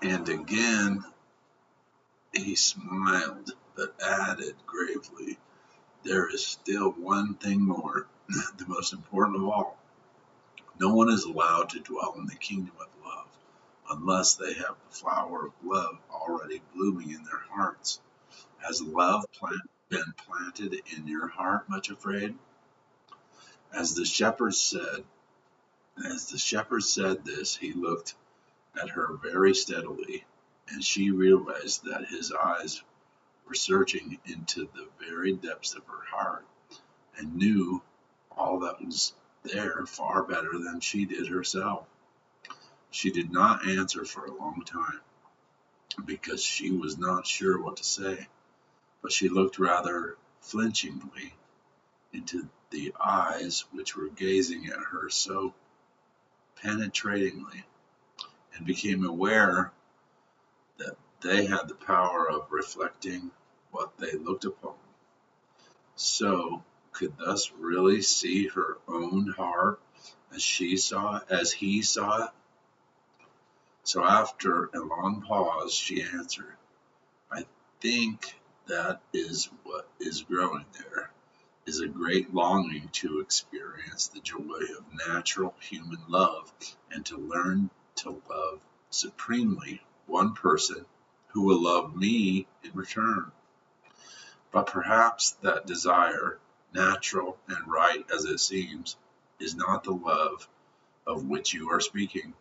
And again he smiled, but added gravely, "There is still one thing more, the most important of all. No one is allowed to dwell in the kingdom of love unless they have the flower of love already blooming in their hearts. Has love been planted in your heart, much afraid?" As the shepherd said, as the shepherd said this, he looked at her very steadily, and she realized that his eyes were searching into the very depths of her heart and knew all that was there far better than she did herself. She did not answer for a long time because she was not sure what to say, but she looked rather flinchingly into the eyes which were gazing at her so penetratingly, and became aware that they had the power of reflecting what they looked upon. So could thus really see her own heart as he saw it. So after a long pause, she answered, "I think that is what is growing there, is a great longing to experience the joy of natural human love and to learn to love supremely one person who will love me in return. But perhaps that desire, natural and right as it seems, is not the love of which you are speaking."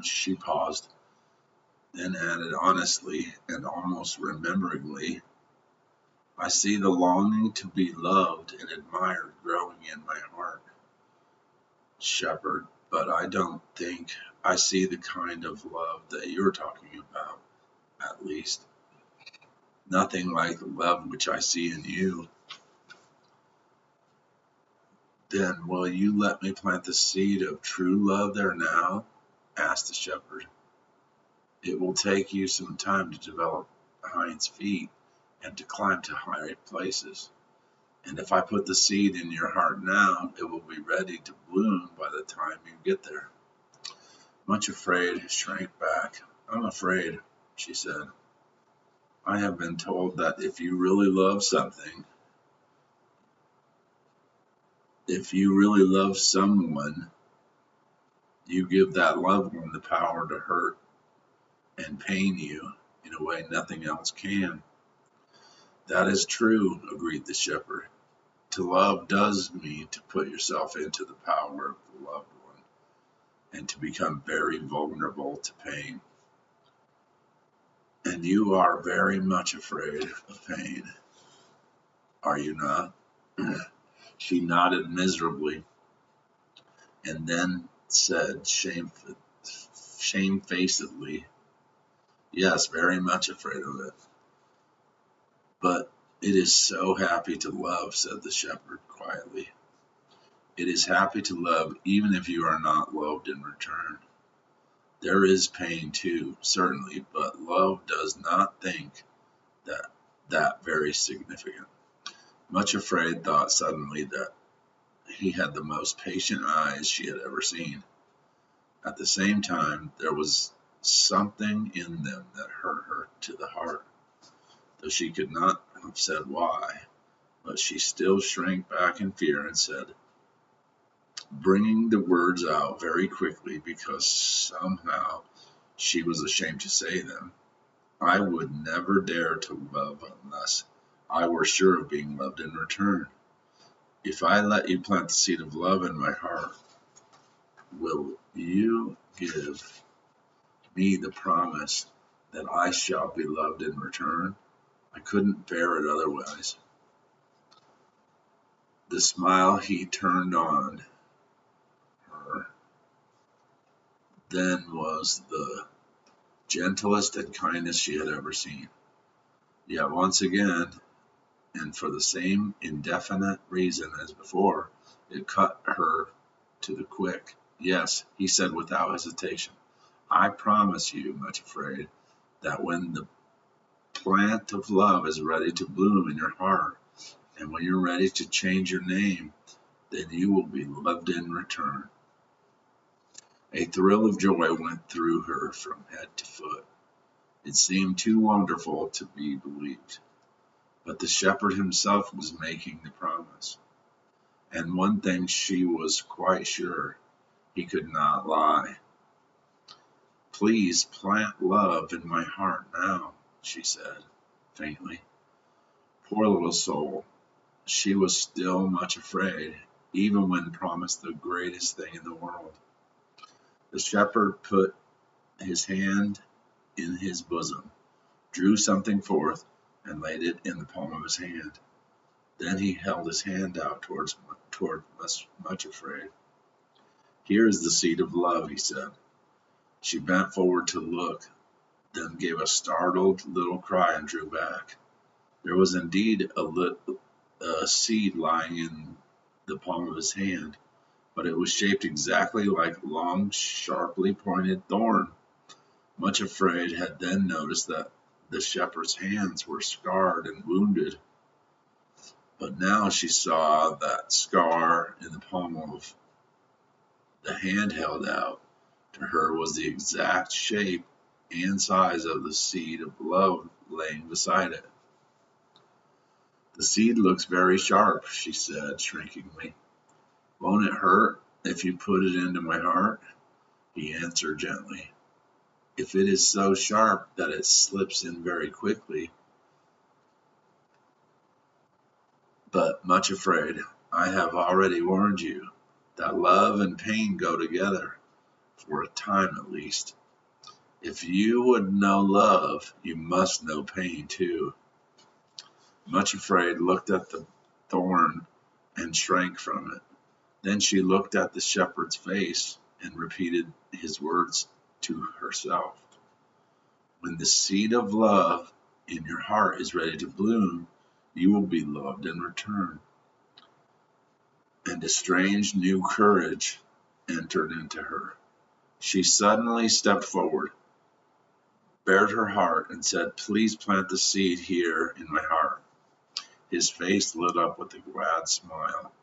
She paused, then added honestly and almost rememberingly, "I see the longing to be loved and admired growing in my heart, shepherd, but I don't think I see the kind of love that you're talking about, at least. Nothing like the love which I see in you." "Then will you let me plant the seed of true love there now?" asked the shepherd. "It will take you some time to develop hinds feet and to climb to high places. And if I put the seed in your heart now, it will be ready to bloom by the time you get there." Much afraid, shrank back. "I'm afraid," she said. "I have been told that if you really love someone, you give that loved one the power to hurt and pain you in a way nothing else can." "That is true," agreed the shepherd. "To love does mean to put yourself into the power of the loved one and to become very vulnerable to pain. And you are very much afraid of pain, are you not?" She nodded miserably and then said shamefacedly, "Yes, very much afraid of it." "But it is so happy to love," said the shepherd quietly. "It is happy to love even if you are not loved in return. There is pain too, certainly, but love does not think that very significant." Much afraid thought suddenly that he had the most patient eyes she had ever seen. At the same time, there was something in them that hurt her to the heart, though she could not have said why. But she still shrank back in fear and said, bringing the words out very quickly because somehow she was ashamed to say them, "I would never dare to love unless I were sure of being loved in return. If I let you plant the seed of love in my heart, will you give me the promise that I shall be loved in return? I couldn't bear it otherwise." The smile he turned on her then was the gentlest and kindest she had ever seen. Yet once again, and for the same indefinite reason as before, it cut her to the quick. "Yes," he said without hesitation, "I promise you, much afraid, that when the plant of love is ready to bloom in your heart, and when you're ready to change your name, then you will be loved in return." A thrill of joy went through her from head to foot. It seemed too wonderful to be believed. But the shepherd himself was making the promise. And one thing she was quite sure, he could not lie. "Please plant love in my heart now," she said, faintly. Poor little soul, she was still much afraid, even when promised the greatest thing in the world. The shepherd put his hand in his bosom, drew something forth, and laid it in the palm of his hand. Then he held his hand out toward much afraid. "Here is the seed of love," he said. She bent forward to look, then gave a startled little cry and drew back. There was indeed a seed lying in the palm of his hand, but it was shaped exactly like a long, sharply pointed thorn. Much afraid had then noticed that the shepherd's hands were scarred and wounded, but now she saw that scar in the palm of the hand held out to her was the exact shape and size of the seed of love laying beside it. "The seed looks very sharp," she said shrinkingly. "Won't it hurt if you put it into my heart?" He answered gently. "If it is so sharp that it slips in very quickly, but much afraid, I have already warned you that love and pain go together, for a time at least. If you would know love, you must know pain too." Much afraid looked at the thorn and shrank from it. Then she looked at the shepherd's face and repeated his words to herself. "When the seed of love in your heart is ready to bloom, you will be loved in return." And a strange new courage entered into her. She suddenly stepped forward, bared her heart, and said, "Please plant the seed here in my heart." His face lit up with a glad smile,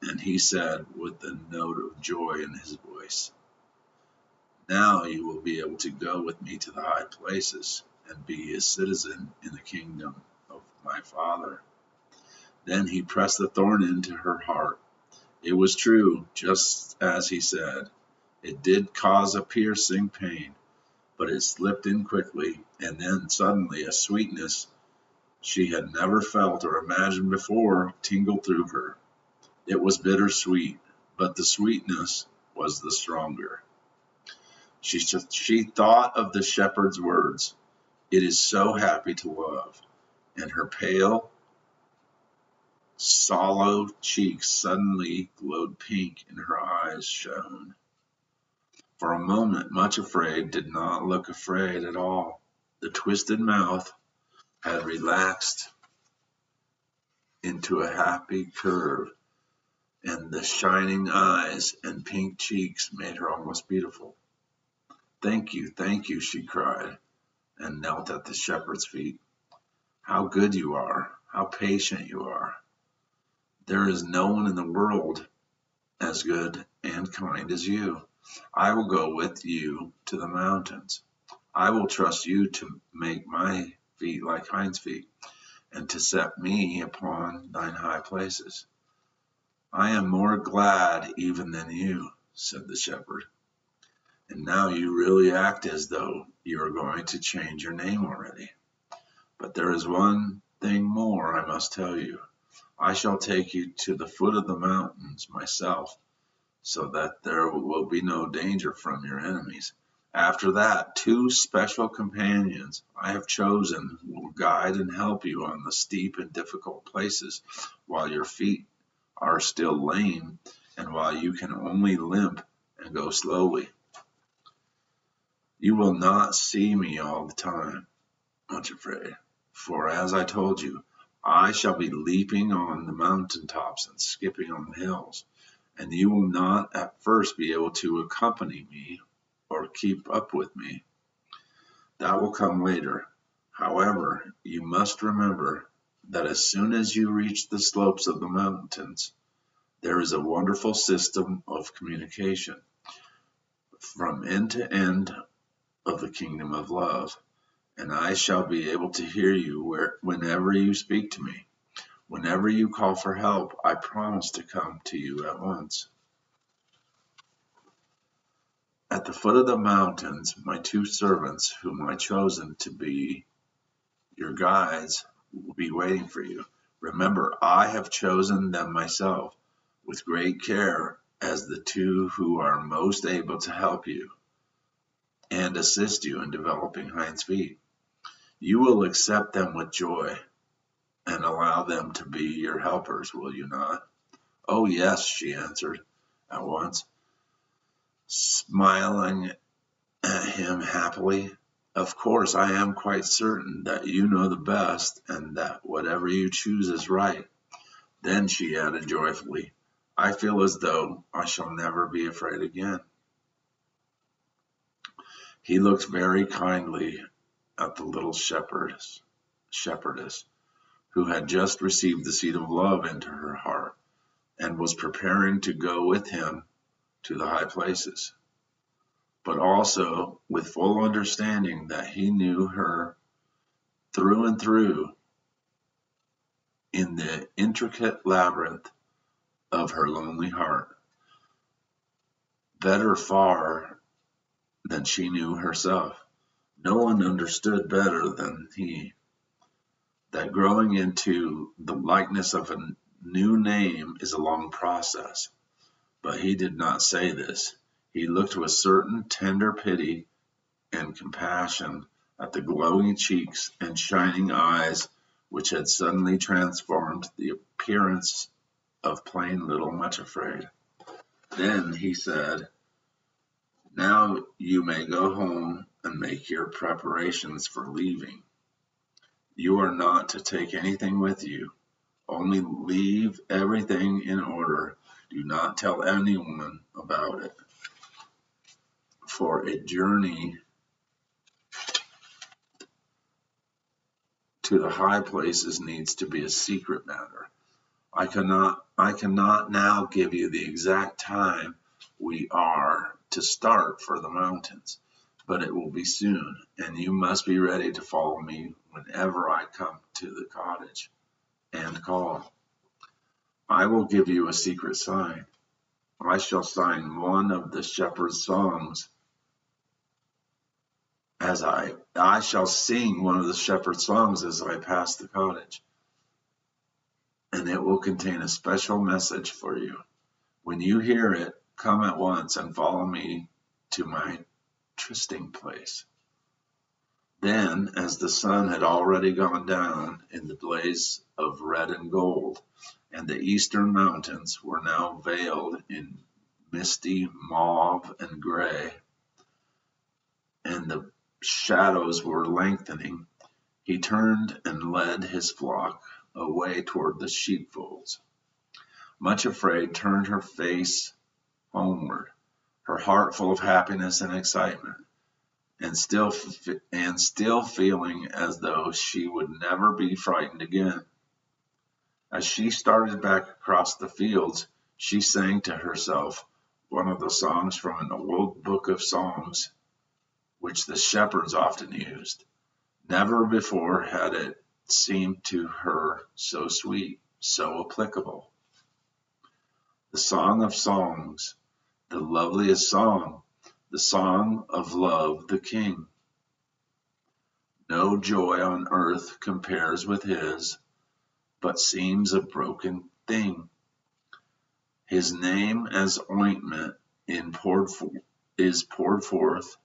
and he said with a note of joy in his voice, "Now you will be able to go with me to the high places and be a citizen in the kingdom of my Father." Then he pressed the thorn into her heart. It was true, just as he said. It did cause a piercing pain, but it slipped in quickly, and then suddenly a sweetness she had never felt or imagined before tingled through her. It was bittersweet, but the sweetness was the stronger. She thought of the shepherd's words, "It is so happy to love," and her pale, sallow cheeks suddenly glowed pink and her eyes shone. For a moment, Much Afraid did not look afraid at all. The twisted mouth had relaxed into a happy curve, and the shining eyes and pink cheeks made her almost beautiful. Thank you," she cried, and knelt at the shepherd's feet. "How good you are! How patient you are! There is no one in the world as good and kind as you. I will go with you to the mountains. I will trust you to make my feet like Hinds' feet, and to set me upon thine high places." "I am more glad even than you," said the shepherd. "And now you really act as though you are going to change your name already. But there is one thing more I must tell you. I shall take you to the foot of the mountains myself, so that there will be no danger from your enemies. After that, 2 special companions I have chosen will guide and help you on the steep and difficult places while your feet are still lame and while you can only limp and go slowly. You will not see me all the time, Much Afraid, for as I told you, I shall be leaping on the mountain tops and skipping on the hills, and you will not at first be able to accompany me or keep up with me. That will come later. However, you must remember that as soon as you reach the slopes of the mountains, there is a wonderful system of communication. from end to end of the kingdom of love, and I shall be able to hear you whenever you speak to me. Whenever you call for help, I promise to come to you at once. At the foot of the mountains, my 2 servants, whom I chosen to be your guides, will be waiting for you. Remember, I have chosen them myself with great care as the 2 who are most able to help you and assist you in developing Hinds' feet. You will accept them with joy and allow them to be your helpers, will you not? Oh, yes, she answered at once, smiling at him happily. Of course, I am quite certain that you know the best and that whatever you choose is right. Then she added joyfully, I feel as though I shall never be afraid again. He looked very kindly at the little shepherdess, who had just received the seed of love into her heart and was preparing to go with him to the high places, but also with full understanding that he knew her through and through in the intricate labyrinth of her lonely heart, better far than she knew herself. No one understood better than he that growing into the likeness of a new name is a long process. But he did not say this. He looked with certain tender pity and compassion at the glowing cheeks and shining eyes which had suddenly transformed the appearance of plain little Much Afraid. Then he said, Now you may go home and make your preparations for leaving. You are not to take anything with you. Only leave everything in order. Do not tell anyone about it. For a journey to the high places needs to be a secret matter. I cannot now give you the exact time we are to start for the mountains, but it will be soon, and you must be ready to follow me whenever I come to the cottage and call. I will give you a secret sign. I shall sing one of the shepherd's songs as I shall sing one of the shepherd's songs as I pass the cottage, and it will contain a special message for you. When you hear it, come at once and follow me to my trysting place. Then, as the sun had already gone down in the blaze of red and gold, and the eastern mountains were now veiled in misty mauve and gray, and the shadows were lengthening, he turned and led his flock away toward the sheepfolds. Much Afraid turned her face homeward, her heart full of happiness and excitement, and still feeling as though she would never be frightened again. As she started back across the fields, she sang to herself one of the songs from an old book of songs which the shepherds often used. Never before had it seemed to her so sweet, so applicable. The Song of Songs, the loveliest song, the song of love the King. No joy on earth compares with his, but seems a broken thing. His name as ointment is poured forth,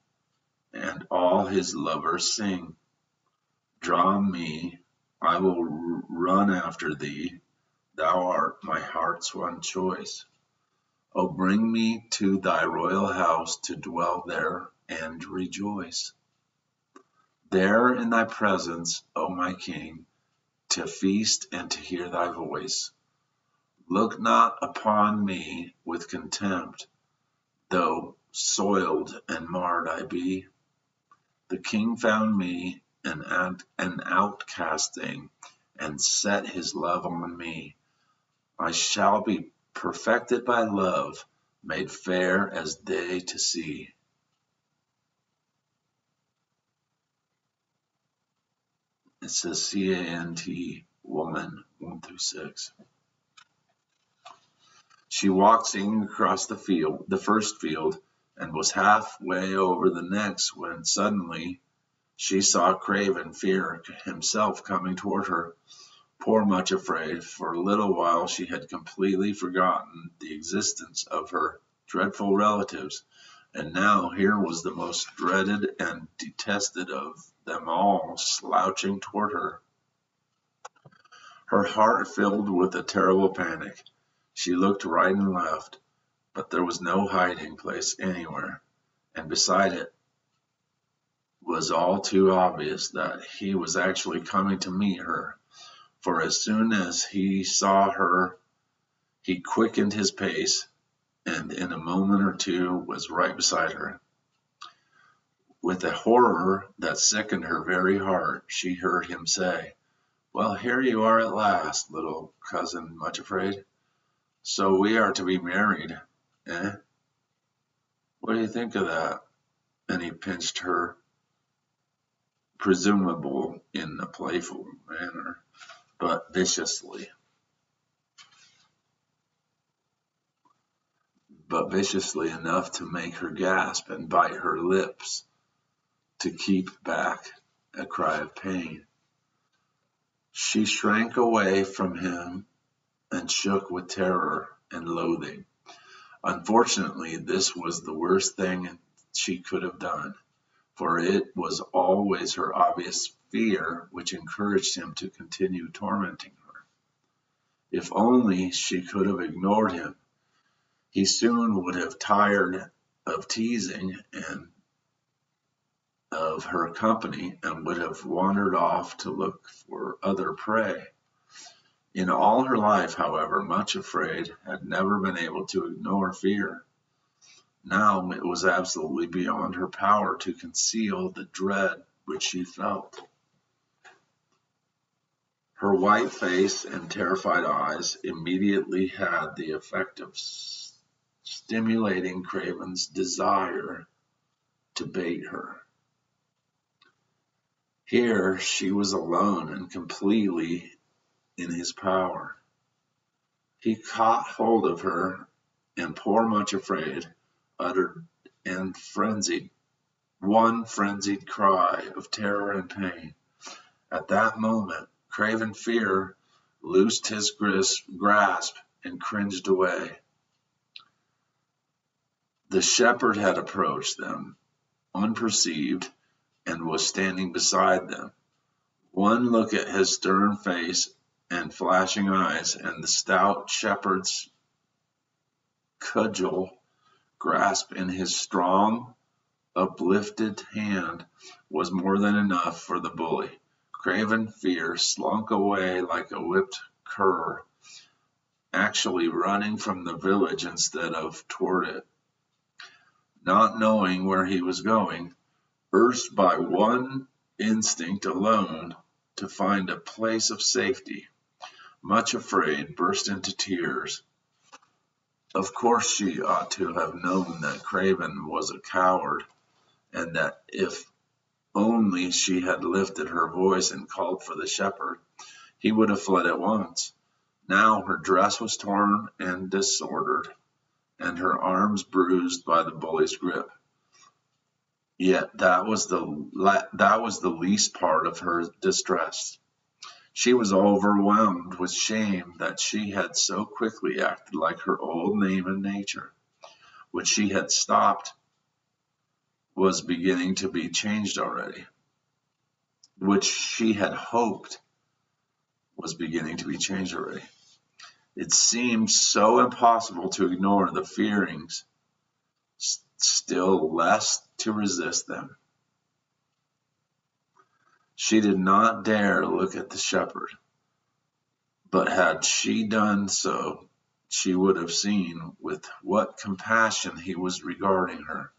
and all his lovers sing. Draw me, I will run after thee, thou art my heart's one choice. O bring me to thy royal house to dwell there and rejoice. There in thy presence, O my King, to feast and to hear thy voice. Look not upon me with contempt, though soiled and marred I be. The King found me an outcasting and set his love on me. I shall be perfected by love, made fair as day to see. It says CANT woman 1 through 6. She walked singing across the first field, and was halfway over the next when suddenly she saw Craven Fear himself coming toward her. Poor Much Afraid, for a little while she had completely forgotten the existence of her dreadful relatives, and now here was the most dreaded and detested of them all slouching toward her. Her heart filled with a terrible panic. She looked right and left, but there was no hiding place anywhere, and beside it was all too obvious that he was actually coming to meet her, for as soon as he saw her, he quickened his pace, and in a moment or two was right beside her. With a horror that sickened her very heart, she heard him say, "Well, here you are at last, little cousin Much Afraid. So we are to be married, eh? What do you think of that?" And he pinched her, presumable in a playful manner, but viciously enough to make her gasp and bite her lips to keep back a cry of pain. She shrank away from him and shook with terror and loathing. Unfortunately, this was the worst thing she could have done, for it was always her obvious fear which encouraged him to continue tormenting her. If only she could have ignored him, he soon would have tired of teasing and of her company and would have wandered off to look for other prey. In all her life, however, Much Afraid had never been able to ignore fear. Now it was absolutely beyond her power to conceal the dread which she felt. Her white face and terrified eyes immediately had the effect of stimulating Craven's desire to bait her. Here she was alone and completely in his power. He caught hold of her, and poor Much Afraid uttered one frenzied cry of terror and pain. At that moment, Craven Fear loosed his grasp and cringed away. The shepherd had approached them unperceived and was standing beside them. One look at his stern face and flashing eyes, and the stout shepherd's cudgel grasp in his strong, uplifted hand was more than enough for the bully. Craven Fear slunk away like a whipped cur, actually running from the village instead of toward it. Not knowing where he was going, urged by one instinct alone to find a place of safety, Much Afraid burst into tears. Of course she ought to have known that Craven was a coward, and that if only she had lifted her voice and called for the shepherd, he would have fled at once. Now her dress was torn and disordered, and her arms bruised by the bully's grip. Yet that was the least part of her distress. She was overwhelmed with shame that she had so quickly acted like her old name and nature, which she had stopped was beginning to be changed already, which she had hoped was beginning to be changed already. It seemed so impossible to ignore the fearings, still less to resist them. She did not dare look at the shepherd, but had she done so, she would have seen with what compassion he was regarding her.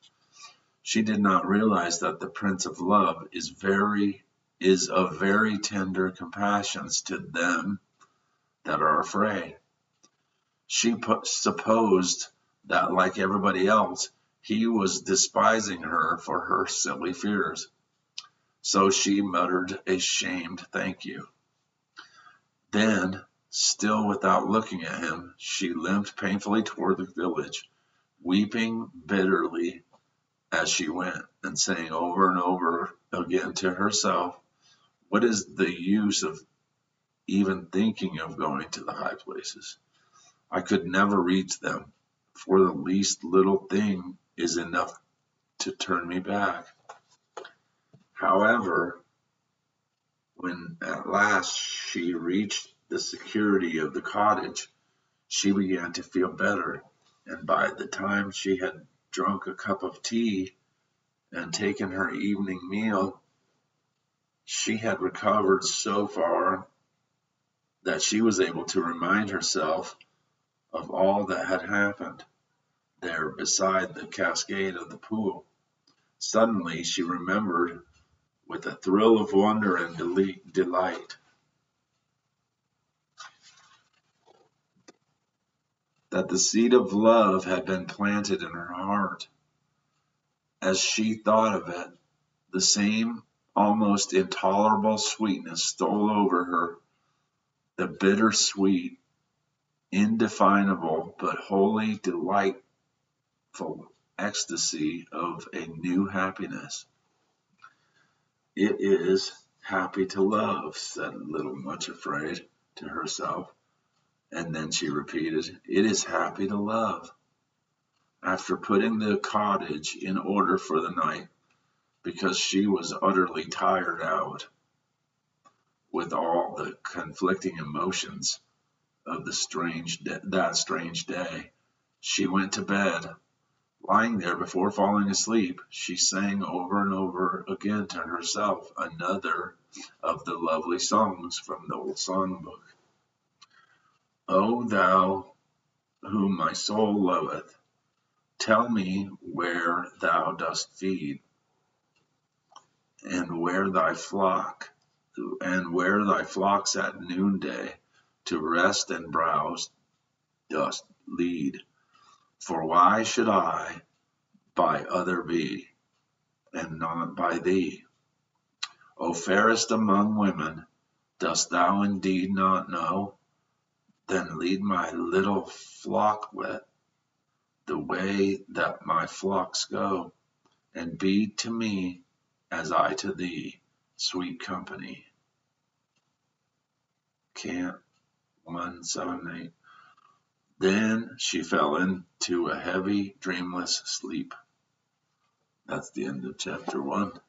She did not realize that the Prince of Love is of very tender compassions to them that are afraid. She supposed that, like everybody else, he was despising her for her silly fears. So she muttered a shamed thank you. Then, still without looking at him, she limped painfully toward the village, weeping bitterly as she went, and saying over and over again to herself, "What is the use of even thinking of going to the high places? I could never reach them, for the least little thing is enough to turn me back." However, when at last she reached the security of the cottage, she began to feel better, and by the time she had drunk a cup of tea and taken her evening meal, she had recovered so far that she was able to remind herself of all that had happened there beside the cascade of the pool. Suddenly she remembered, with a thrill of wonder and delight, that the seed of love had been planted in her heart. As she thought of it, the same almost intolerable sweetness stole over her, the bitter-sweet, indefinable but wholly delightful ecstasy of a new happiness. "It is happy to love," said Little Much Afraid to herself, and then she repeated, "It is happy to love." After putting the cottage in order for the night, because she was utterly tired out with all the conflicting emotions of that strange day, she went to bed. Lying there before falling asleep, she sang over and over again to herself another of the lovely songs from the old songbook. "O thou whom my soul loveth, tell me where thou dost feed, and where thy flocks at noonday to rest and browse dost lead. For why should I by other be, and not by thee? O fairest among women, dost thou indeed not know? Then lead my little flocklet the way that my flocks go, and be to me as I to thee, sweet company." Cant 178. Then she fell into a heavy, dreamless sleep. That's the end of chapter 1.